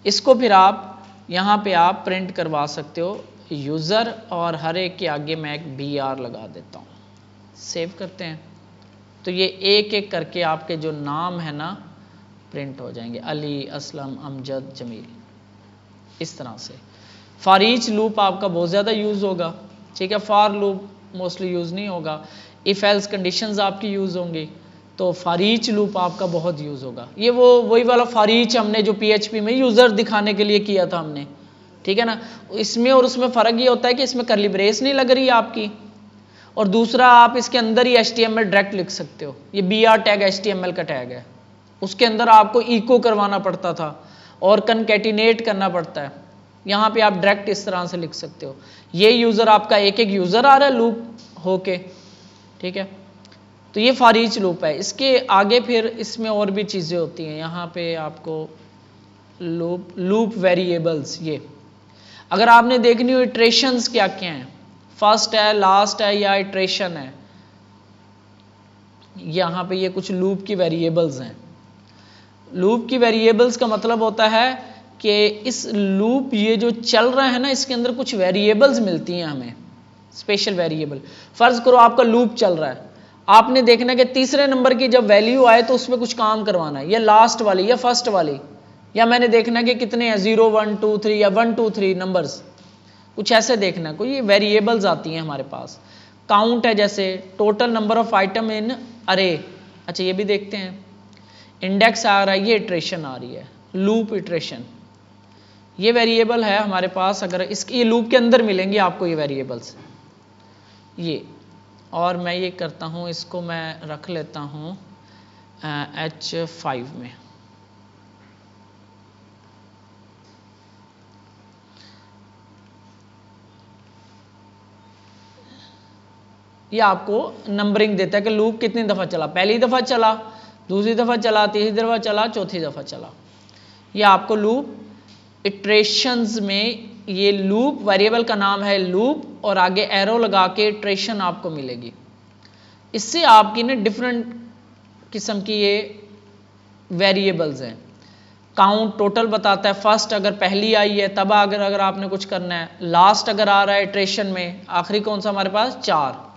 इसको फिर आप यहाँ पे आप प्रिंट करवा सकते हो यूजर, और हर एक के आगे मैं एक BR लगा देता हूँ। सेव करते हैं तो ये एक एक करके आपके जो नाम है ना प्रिंट हो जाएंगे, अली, असलम, अमजद, जमील, इस तरह से। फॉर ईच लूप आपका बहुत ज़्यादा यूज़ होगा, ठीक है। फॉर लूप मोस्टली यूज़ नहीं होगा। इफ़ एल्स कंडीशंस आपकी यूज़ होंगी, तो फॉर ईच लूप आपका बहुत यूज़ होगा। ये वही वाला फॉर ईच हमने जो PHP में यूज़र दिखाने के लिए किया था हमने, ठीक है ना। इसमें और उसमें फ़र्क ये होता है कि इसमें कर्ली ब्रेस नहीं लग रही आपकी, और दूसरा आप इसके अंदर ही HTML डायरेक्ट लिख सकते हो। ये BR टैग HTML का टैग है, उसके अंदर आपको इको करवाना पड़ता था और कनकैटिनेट करना पड़ता है। यहाँ पे आप डायरेक्ट इस तरह से लिख सकते हो। ये यूज़र आपका एक एक यूज़र आ रहा है लूप होके, ठीक है। तो ये फॉर ईच लूप है। इसके आगे फिर इसमें और भी चीज़ें होती हैं। यहाँ पे आपको लूप वेरिएबल्स, ये अगर आपने देखनी हो इटरेशंस क्या क्या हैं, फर्स्ट है, लास्ट है, या इटरेशन है, यहाँ पे ये कुछ लूप की वेरिएबल्स हैं। लूप की वेरिएबल्स का मतलब होता है कि इस लूप ये जो चल रहा है ना, इसके अंदर कुछ वेरिएबल्स मिलती हैं हमें, स्पेशल वेरिएबल। फर्ज करो आपका लूप चल रहा है, आपने देखना कि तीसरे नंबर की जब वैल्यू आए तो उसमें कुछ काम करवाना है, या लास्ट वाली या फर्स्ट वाली, या मैंने देखना कि कितने हैं 0 1 2 3 या 1 2 3 नंबर्स, कुछ ऐसे देखना। कोई ये वेरिएबल्स आती हैं हमारे पास। काउंट है जैसे टोटल नंबर ऑफ आइटम इन अरे, अच्छा ये भी देखते हैं। इंडेक्स आ रहा है, ये इटरेशन आ रही है, लूप इटरेशन, ये वेरिएबल है हमारे पास। अगर इसके ये लूप के अंदर मिलेंगे आपको ये वेरिएबल्स, ये। और मैं ये करता हूँ, इसको मैं रख लेता हूँ H5 में। ये आपको नंबरिंग देता है कि लूप कितनी दफ़ा चला, पहली दफ़ा चला, दूसरी दफ़ा चला, तीसरी दफ़ा चला, चौथी दफ़ा चला। ये आपको लूप इटरेशंस में, ये लूप वेरिएबल का नाम है लूप, और आगे एरो लगा के इटरेशन आपको मिलेगी। इससे आपकी ना डिफरेंट किस्म की ये वेरिएबल्स हैं। काउंट टोटल बताता है, फर्स्ट अगर पहली आई है तब अगर आपने कुछ करना है, लास्ट अगर आ रहा है इटरेशन में, आखिरी कौन सा हमारे पास 4,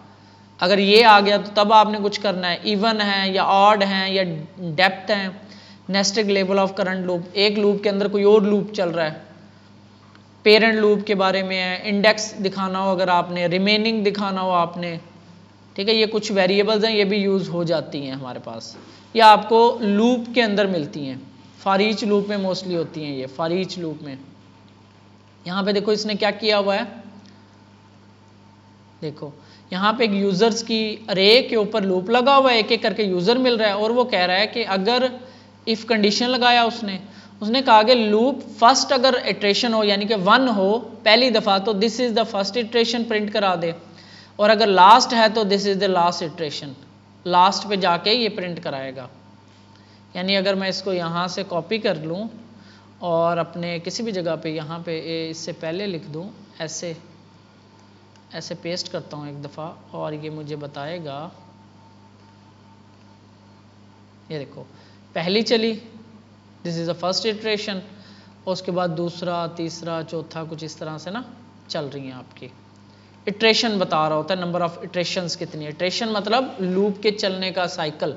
अगर ये आ गया तो तब आपने कुछ करना है, इवन है या ऑड है या डेप्थ है। Nested level of current loop, एक लूप के अंदर कोई और लूप चल रहा है। पेरेंट लूप के बारे में है, इंडेक्स दिखाना हो अगर आपने, रिमेनिंग दिखाना हो आपने, ठीक है। ये कुछ वेरिएबल्स हैं, ये भी यूज़ हो जाती हैं हमारे पास, ये आपको लूप के अंदर मिलती हैं। फॉर ईच लूप में मोस्टली होती हैं ये, फॉर ईच लूप में। यहाँ पे देखो इसने क्या किया हुआ है, देखो यहाँ पे एक यूजर्स की अरे के ऊपर लूप लगा हुआ है, एक एक करके यूजर मिल रहा है, और वो कह रहा है कि अगर इफ कंडीशन लगाया उसने कहा कि लूप फर्स्ट अगर इटरेशन हो, यानी कि 1 हो पहली दफ़ा, तो this is the first iteration print करा दे, और अगर लास्ट है तो this is the last iteration, last पे जाके ये प्रिंट कराएगा। यानी अगर मैं इसको यहाँ से कॉपी कर लूँ और अपने किसी भी जगह पे यहाँ पे इससे पहले लिख दूँ, ऐसे ऐसे पेस्ट करता हूँ एक दफ़ा, और ये मुझे बताएगा, ये देखो पहली चली, this is the first iteration, उसके बाद दूसरा, तीसरा, चौथा, कुछ इस तरह से ना चल रही हैं आपकी। इटरेशन बता रहा होता है, नंबर ऑफ इटरेशंस कितनी है। इटरेशन मतलब लूप के चलने का साइकिल,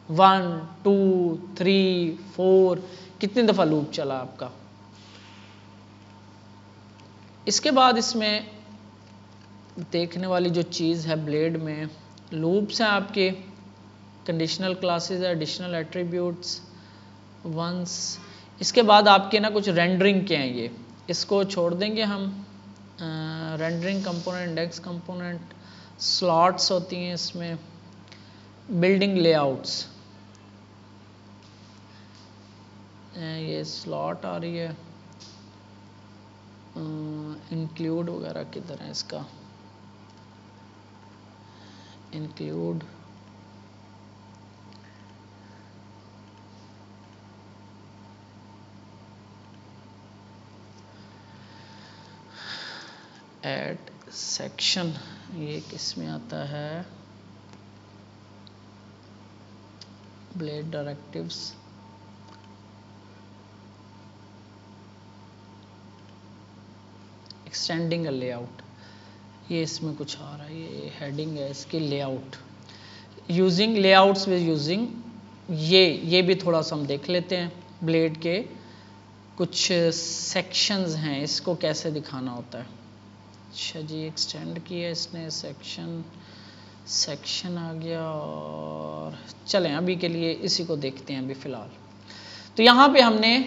1 2 3 4, कितनी दफ़ा लूप चला आपका। इसके बाद इसमें देखने वाली जो चीज़ है ब्लेड में, लूप्स हैं आपके, कंडीशनल क्लासेस है, एडिशनल एट्रीब्यूट्स, वंस। इसके बाद आपके ना कुछ रेंडरिंग के हैं, ये इसको छोड़ देंगे हम। Rendering component, index component, slots होती हैं इसमें, बिल्डिंग लेआउट्स, ये स्लॉट आ रही है, इंक्लूड वगैरह किधर है इसका, इंक्लूड, ऐड सेक्शन, ये किस में आता है, ब्लेड डायरेक्टिव्स, एक्सटेंडिंग अ लेआउट, ये इसमें कुछ आ रहा है, ये हेडिंग है इसकी, layout, using layouts with using, ये भी थोड़ा सा हम देख लेते हैं। ब्लेड के कुछ सेक्शंस हैं, इसको कैसे दिखाना होता है। अच्छा जी, एक्सटेंड किया इसने, सेक्शन आ गया, और चलें अभी के लिए इसी को देखते हैं अभी फ़िलहाल। तो यहाँ पे हमने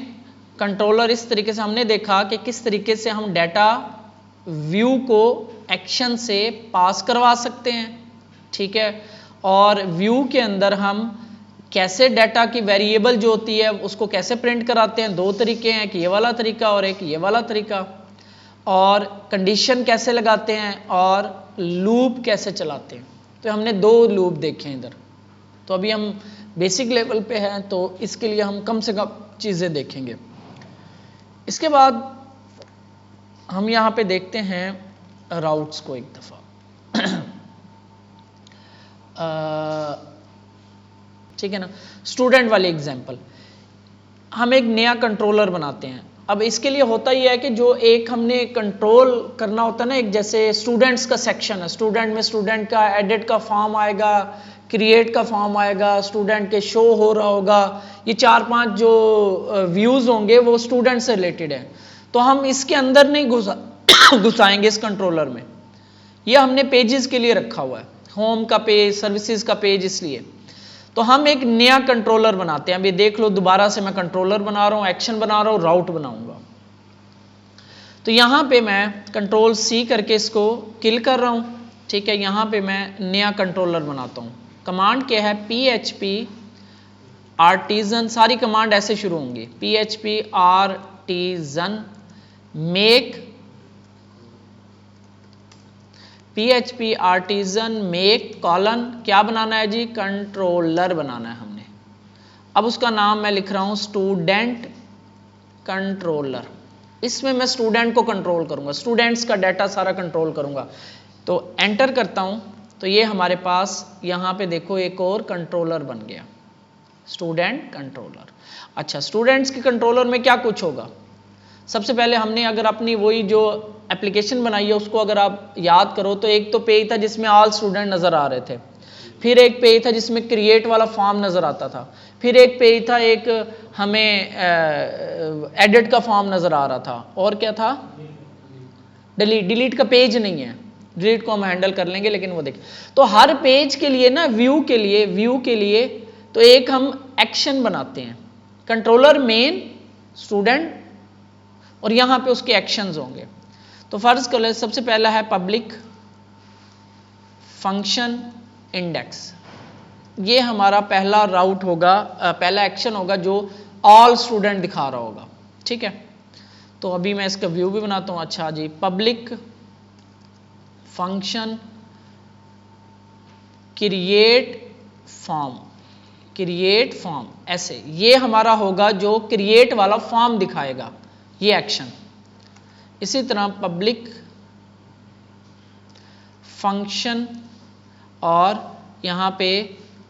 कंट्रोलर इस तरीके से हमने देखा कि किस तरीके से हम डाटा व्यू को एक्शन से पास करवा सकते हैं, ठीक है। और व्यू के अंदर हम कैसे डाटा की वेरिएबल जो होती है उसको कैसे प्रिंट कराते हैं, दो तरीके हैं, एक ये वाला तरीका और एक ये वाला तरीका, और कंडीशन कैसे लगाते हैं और लूप कैसे चलाते हैं। तो हमने दो लूप देखे इधर, तो अभी हम बेसिक लेवल पे हैं तो इसके लिए हम कम से कम चीज़ें देखेंगे। इसके बाद हम यहाँ पे देखते हैं राउट्स को एक दफ़ा। ठीक है ना, स्टूडेंट वाली एग्जांपल, हम एक नया कंट्रोलर बनाते हैं। अब इसके लिए होता ही है कि जो एक हमने कंट्रोल करना होता है ना, एक जैसे स्टूडेंट्स का सेक्शन है, स्टूडेंट में स्टूडेंट का एडिट का फॉर्म आएगा, क्रिएट का फॉर्म आएगा, स्टूडेंट के शो हो रहा होगा, ये 4-5 जो व्यूज़ होंगे वो स्टूडेंट से रिलेटेड है। तो हम इसके अंदर नहीं घुसाएंगे इस कंट्रोलर में, ये हमने पेजेस के लिए रखा हुआ है, होम का पेज, सर्विसेज का पेज, इसलिए। तो हम एक नया कंट्रोलर बनाते हैं। अभी देख लो, दोबारा से मैं कंट्रोलर बना रहा हूँ, एक्शन बना रहा हूँ, राउट बनाऊंगा। तो यहाँ पे मैं कंट्रोल C करके इसको किल कर रहा हूँ, ठीक है। यहाँ पे मैं नया कंट्रोलर बनाता हूँ। कमांड क्या है, PHP आर्टिजन, सारी कमांड ऐसे शुरू होंगी, PHP artisan make, PHP artisan make colon, क्या बनाना है जी, कंट्रोलर बनाना है हमने। अब उसका नाम मैं लिख रहा हूं स्टूडेंट कंट्रोलर। इसमें मैं स्टूडेंट को कंट्रोल करूंगा, स्टूडेंट्स का डाटा सारा कंट्रोल करूंगा। तो एंटर करता हूं तो ये हमारे पास यहां पे देखो एक और कंट्रोलर बन गया, स्टूडेंट कंट्रोलर। अच्छा, स्टूडेंट्स के कंट्रोलर में क्या कुछ होगा, सबसे पहले हमने अगर अपनी वही जो एप्लीकेशन बनाई है उसको अगर आप याद करो तो एक तो पेज था जिसमें ऑल स्टूडेंट नज़र आ रहे थे, फिर एक पेज था जिसमें क्रिएट वाला फॉर्म नज़र आता था, फिर एक पेज था एक हमें एडिट का फॉर्म नज़र आ रहा था, और क्या था, डिलीट का पेज नहीं है, डिलीट को हम हैंडल कर लेंगे लेकिन वो देखिए। तो हर पेज के लिए ना व्यू के लिए तो एक हम एक्शन बनाते हैं, कंट्रोलर मेन स्टूडेंट, और यहां पे उसके एक्शंस होंगे। तो फर्ज कर ले, सबसे पहला है पब्लिक फंक्शन इंडेक्स, ये हमारा पहला राउट होगा, पहला एक्शन होगा जो ऑल स्टूडेंट दिखा रहा होगा, ठीक है। तो अभी मैं इसका व्यू भी बनाता हूं। अच्छा जी, पब्लिक फंक्शन क्रिएट फॉर्म, ऐसे ये हमारा होगा जो क्रिएट वाला फॉर्म दिखाएगा, ये एक्शन। इसी तरह पब्लिक फंक्शन और यहां पे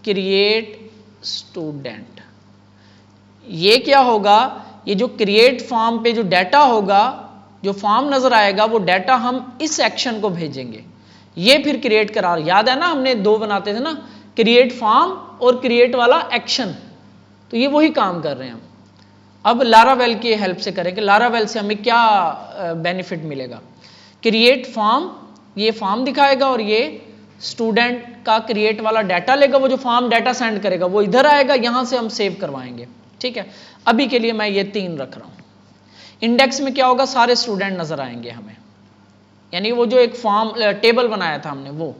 क्रिएट स्टूडेंट, ये क्या होगा, ये जो क्रिएट फॉर्म पे जो डाटा होगा, जो फॉर्म नजर आएगा, वो डाटा हम इस एक्शन को भेजेंगे, ये फिर क्रिएट करा, याद है ना हमने दो बनाते थे ना, क्रिएट फॉर्म और क्रिएट वाला एक्शन, तो ये वही काम कर रहे हैं हम। अब लारावेल की हेल्प से करें कि लारावेल से हमें क्या बेनिफिट मिलेगा। क्रिएट फॉर्म, ये फॉर्म दिखाएगा, और ये स्टूडेंट का क्रिएट वाला डाटा लेगा, वो जो फॉर्म डाटा सेंड करेगा वो इधर आएगा, यहां से हम सेव करवाएंगे, ठीक है। अभी के लिए मैं ये 3 रख रहा हूं। इंडेक्स में क्या होगा, सारे स्टूडेंट नजर आएंगे हमें, यानी वो जो एक फॉर्म टेबल बनाया था हमने वो।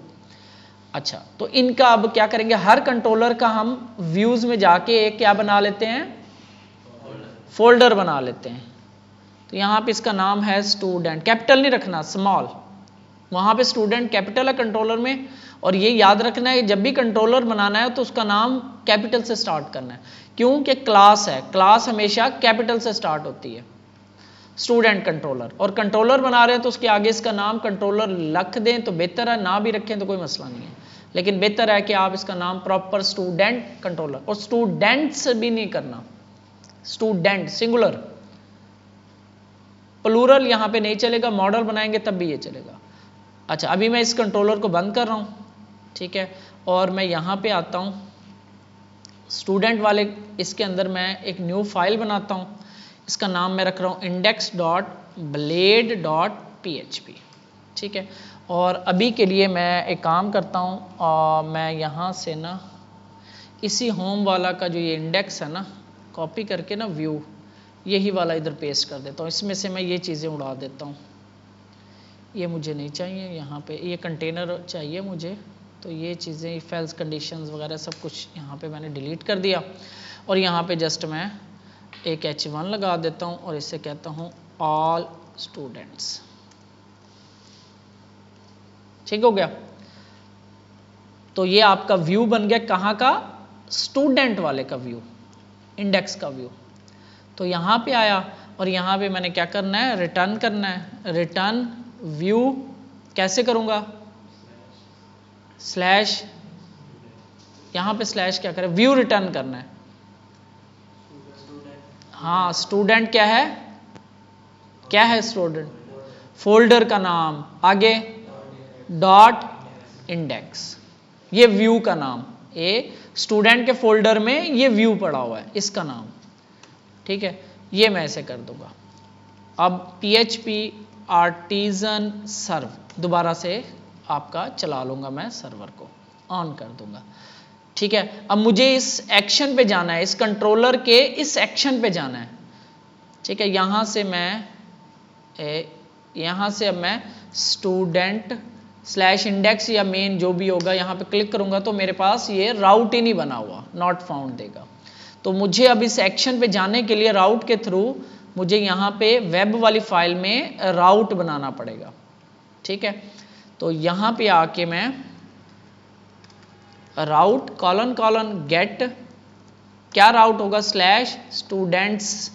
अच्छा, तो इनका अब क्या करेंगे, हर कंट्रोलर का हम व्यूज में जाके एक क्या बना लेते हैं, फोल्डर बना लेते हैं। तो यहां पे इसका नाम है स्टूडेंट, कैपिटल नहीं रखना, स्मॉल, वहां पे स्टूडेंट कैपिटल है कंट्रोलर में, और ये याद रखना है जब भी कंट्रोलर बनाना है तो उसका नाम कैपिटल से स्टार्ट करना है, क्योंकि क्लास है, क्लास हमेशा कैपिटल से स्टार्ट होती है, स्टूडेंट कंट्रोलर। और कंट्रोलर बना रहे हैं तो उसके आगे इसका नाम कंट्रोलर रख दें तो बेहतर है, ना भी रखें तो कोई मसला नहीं है, लेकिन बेहतर है कि आप इसका नाम प्रॉपर स्टूडेंट कंट्रोलर, और स्टूडेंट्स भी नहीं करना, स्टूडेंट सिंगुलर, प्लूरल यहां पे नहीं चलेगा, मॉडल बनाएंगे तब भी ये चलेगा। अच्छा, अभी मैं इस कंट्रोलर को बंद कर रहा हूं, ठीक है, और मैं यहां पे आता हूं स्टूडेंट वाले, इसके अंदर मैं एक न्यू फाइल बनाता हूं, इसका नाम मैं रख रहा हूं index.blade.php, ठीक है। और अभी के लिए मैं एक काम करता हूं, मैं यहां से ना इसी होम वाला का जो ये इंडेक्स है ना, कॉपी करके ना व्यू यही वाला इधर पेस्ट कर देता हूं, इसमें से मैं ये चीज़ें उड़ा देता हूं, ये मुझे नहीं चाहिए, यहाँ पे ये कंटेनर चाहिए मुझे, तो ये चीज़ें इफ एल्स कंडीशंस वगैरह सब कुछ यहाँ पे मैंने डिलीट कर दिया, और यहाँ पे जस्ट मैं एक H1 लगा देता हूँ और इससे कहता हूँ ऑल स्टूडेंट्स, ठीक हो गया। तो ये आपका व्यू बन गया, कहाँ का, स्टूडेंट वाले का व्यू, इंडेक्स का व्यू। तो यहाँ पे आया और यहाँ पे मैंने क्या करना है, रिटर्न करना है, रिटर्न व्यू कैसे करूँगा, स्लैश, यहाँ पे स्लैश क्या करें, व्यू रिटर्न करना है, हाँ स्टूडेंट क्या है, क्या है स्टूडेंट, फोल्डर का नाम, आगे डॉट इंडेक्स, ये व्यू का नाम, ये स्टूडेंट के फोल्डर में ये व्यू पड़ा हुआ है, इसका नाम, ठीक है। ये मैं ऐसे कर दूंगा। अब PHP आर्टिजन सर्व दोबारा से आपका चला लूंगा, मैं सर्वर को ऑन कर दूंगा, ठीक है। अब मुझे इस एक्शन पे जाना है, इस कंट्रोलर के इस एक्शन पे जाना है, ठीक है। यहां से अब मैं स्टूडेंट स्लैश इंडेक्स या मेन जो भी होगा यहाँ पे क्लिक करूंगा तो मेरे पास ये राउट ही नहीं बना हुआ, नॉट फाउंड देगा। तो मुझे अब इस एक्शन पे जाने के लिए राउट के थ्रू मुझे यहाँ पे वेब वाली फाइल में राउट बनाना पड़ेगा, ठीक है। तो यहाँ पे आके मैं राउट कॉलन कॉलन गेट, क्या राउट होगा, स्लैश स्टूडेंट्स,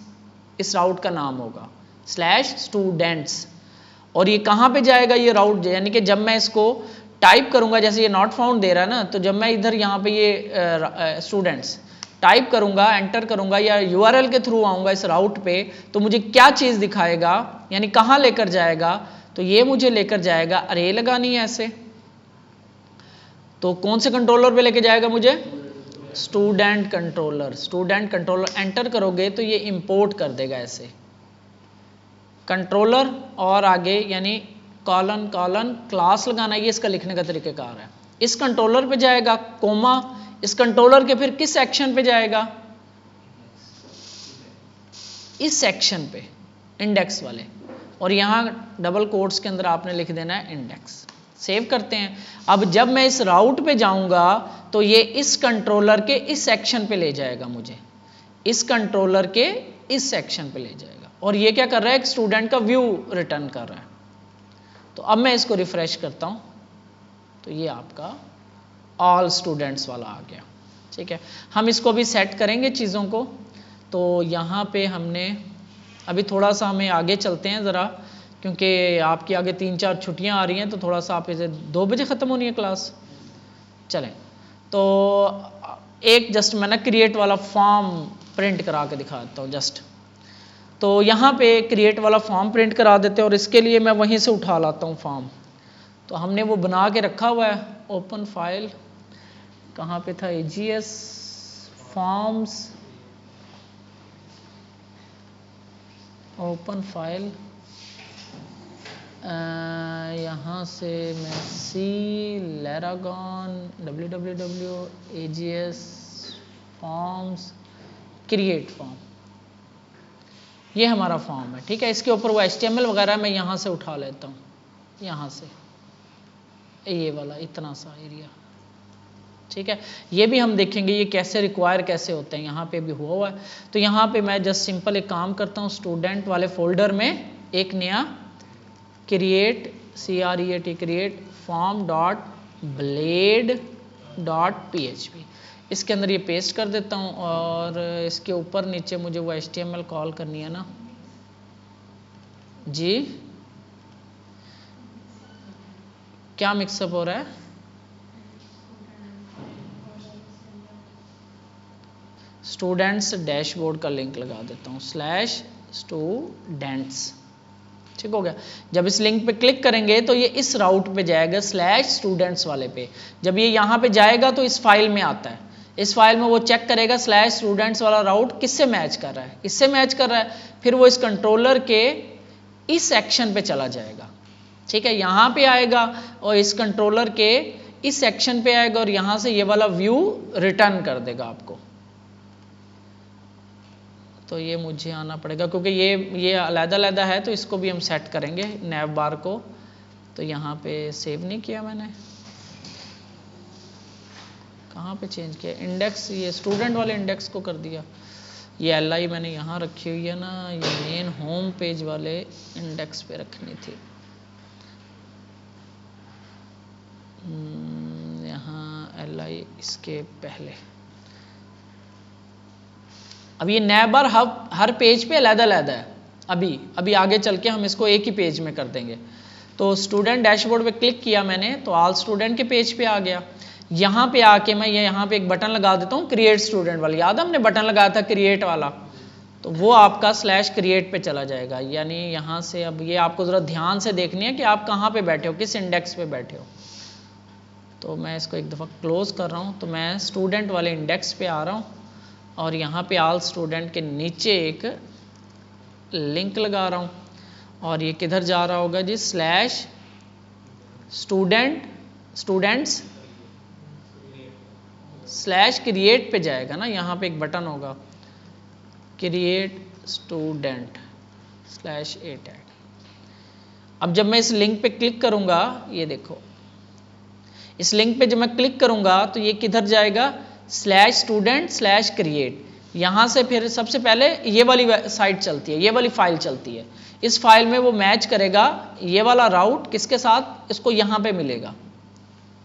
इस राउट का नाम होगा स्लैश स्टूडेंट्स, और ये कहाँ पे जाएगा ये राउट, यानी कि जब मैं इसको टाइप करूंगा, जैसे ये नॉट फाउंड दे रहा है ना, तो जब मैं इधर यहाँ पे ये स्टूडेंट्स टाइप करूंगा, एंटर करूंगा या URL के थ्रू आऊंगा इस राउट पे, तो मुझे क्या चीज़ दिखाएगा, यानी कहाँ लेकर जाएगा, तो ये मुझे लेकर जाएगा, अरे लगानी है ऐसे, तो कौन से कंट्रोलर पे लेके जाएगा मुझे, student controller, student controller enter करोगे तो ये इंपोर्ट कर देगा ऐसे कंट्रोलर, और आगे यानी कॉलन कॉलन क्लास लगाना, ये इसका लिखने का तरीकेकार है। इस कंट्रोलर पे जाएगा, कोमा, इस कंट्रोलर के फिर किस सेक्शन पे जाएगा, इस सेक्शन पे, इंडेक्स वाले, और यहाँ डबल कोट्स के अंदर आपने लिख देना है इंडेक्स। सेव करते हैं। अब जब मैं इस राउट पे जाऊंगा तो ये इस कंट्रोलर के इस सेक्शन पे ले जाएगा मुझे, इस कंट्रोलर के इस सेक्शन पे ले जाएगा, और ये क्या कर रहा है, एक स्टूडेंट का व्यू रिटर्न कर रहा है। तो अब मैं इसको रिफ्रेश करता हूं तो ये आपका ऑल स्टूडेंट्स वाला आ गया, ठीक है। हम इसको भी सेट करेंगे चीज़ों को, तो यहाँ पे हमने अभी थोड़ा सा हमें आगे चलते हैं ज़रा, क्योंकि आपकी आगे 3-4 छुट्टियाँ आ रही हैं, तो थोड़ा सा आप इसे 2 बजे ख़त्म होनी है क्लास, चलें। तो एक जस्ट मैं ना क्रिएट वाला फॉर्म प्रिंट करा के दिखा देता हूँ जस्ट। तो यहाँ पे क्रिएट वाला फॉर्म प्रिंट करा देते हैं, और इसके लिए मैं वहीं से उठा लाता हूँ फॉर्म। तो हमने वो बना के रखा हुआ है, ओपन फाइल कहाँ पे था, AGS फॉर्म्स, ओपन फाइल, यहाँ से मैं C Laragon www AGS forms create form, ये हमारा फॉर्म है, ठीक है। इसके ऊपर वो HTML वगैरह मैं यहाँ से उठा लेता हूँ, यहाँ से ये वाला इतना सा एरिया, ठीक है। ये भी हम देखेंगे ये कैसे रिक्वायर कैसे होते हैं, यहाँ पे भी हुआ है। तो यहाँ पे मैं जस्ट सिंपल एक काम करता हूँ, स्टूडेंट वाले फोल्डर में एक नया create create form dot blade dot PHP, इसके अंदर ये पेस्ट कर देता हूँ, और इसके ऊपर नीचे मुझे वो HTML कॉल करनी है ना जी, क्या मिक्सअप हो रहा है, स्टूडेंट्स डैशबोर्ड का लिंक लगा देता हूँ /students, ठीक हो गया। जब इस लिंक पे क्लिक करेंगे तो ये इस राउट पे जाएगा /students वाले पे। जब ये यहाँ पे जाएगा तो इस फाइल में आता है, इस फाइल में वो चेक करेगा /students वाला राउट किससे मैच कर रहा है, इससे मैच कर रहा है, फिर वो इस कंट्रोलर के इस सेक्शन पे चला जाएगा, ठीक है। यहाँ पे आएगा और इस कंट्रोलर के इस सेक्शन पे आएगा और यहाँ से ये वाला व्यू रिटर्न कर देगा आपको। तो ये मुझे आना पड़ेगा क्योंकि ये अलग-अलग है, तो इसको भी हम सेट करेंगे नैव बार को। तो यहाँ पे सेव नहीं किया मैंने, कहाँ पे चेंज किया, इंडेक्स, ये स्टूडेंट वाले इंडेक्स को कर दिया। ये LI मैंने यहाँ रखी हुई है ना, ये मेन होम पेज वाले इंडेक्स पे रखनी थी। यहाँ LI इसके पहले। अब ये नैव बार हर पेज पे अलग-अलग है। अभी आगे चल के हम इसको एक ही पेज में कर देंगे। तो स्टूडेंट डैशबोर्ड पे क्लिक किया मैंने तो ऑल स्टूडेंट के पेज पे आ गया। यहाँ पे आके मैं यहाँ पे एक बटन लगा देता हूँ क्रिएट स्टूडेंट वाला, याद है हमने बटन लगाया था क्रिएट वाला, तो वो आपका /create पे चला जाएगा। यानी यहाँ से अब ये आपको ज़रा ध्यान से देखनी है कि आप कहाँ पे बैठे हो, किस इंडेक्स पे बैठे हो। तो मैं इसको एक दफ़ा क्लोज कर रहा हूँ। तो मैं स्टूडेंट वाले इंडेक्स पे आ रहा हूँ और यहाँ पे ऑल स्टूडेंट के नीचे एक लिंक लगा रहा हूँ और ये किधर जा रहा होगा जी, /students /create पे जाएगा ना। यहाँ पे एक बटन होगा क्रिएट स्टूडेंट /8 ऐड। अब जब मैं इस लिंक पे क्लिक करूंगा, ये देखो इस लिंक पे जब मैं क्लिक करूंगा तो ये किधर जाएगा, /student /create। यहाँ से फिर सबसे पहले ये वाली साइट चलती है, ये वाली फाइल चलती है। इस फाइल में वो मैच करेगा ये वाला राउट किसके साथ, इसको यहाँ पे मिलेगा,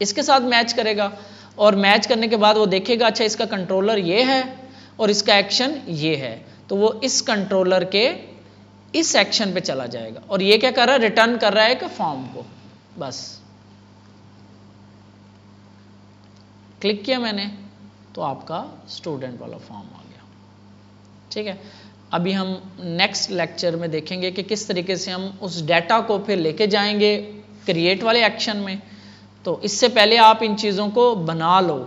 इसके साथ मैच करेगा और मैच करने के बाद वो देखेगा अच्छा इसका कंट्रोलर ये है और इसका एक्शन ये है, तो वो इस कंट्रोलर के इस सेक्शन पे चला जाएगा और ये क्या कर रहा है, रिटर्न कर रहा है एक फॉर्म को। बस क्लिक किया मैंने तो आपका स्टूडेंट वाला फॉर्म आ गया, ठीक है। अभी हम नेक्स्ट लेक्चर में देखेंगे कि किस तरीके से हम उस डाटा को फिर लेके जाएंगे क्रिएट वाले एक्शन में। तो इससे पहले आप इन चीज़ों को बना लो,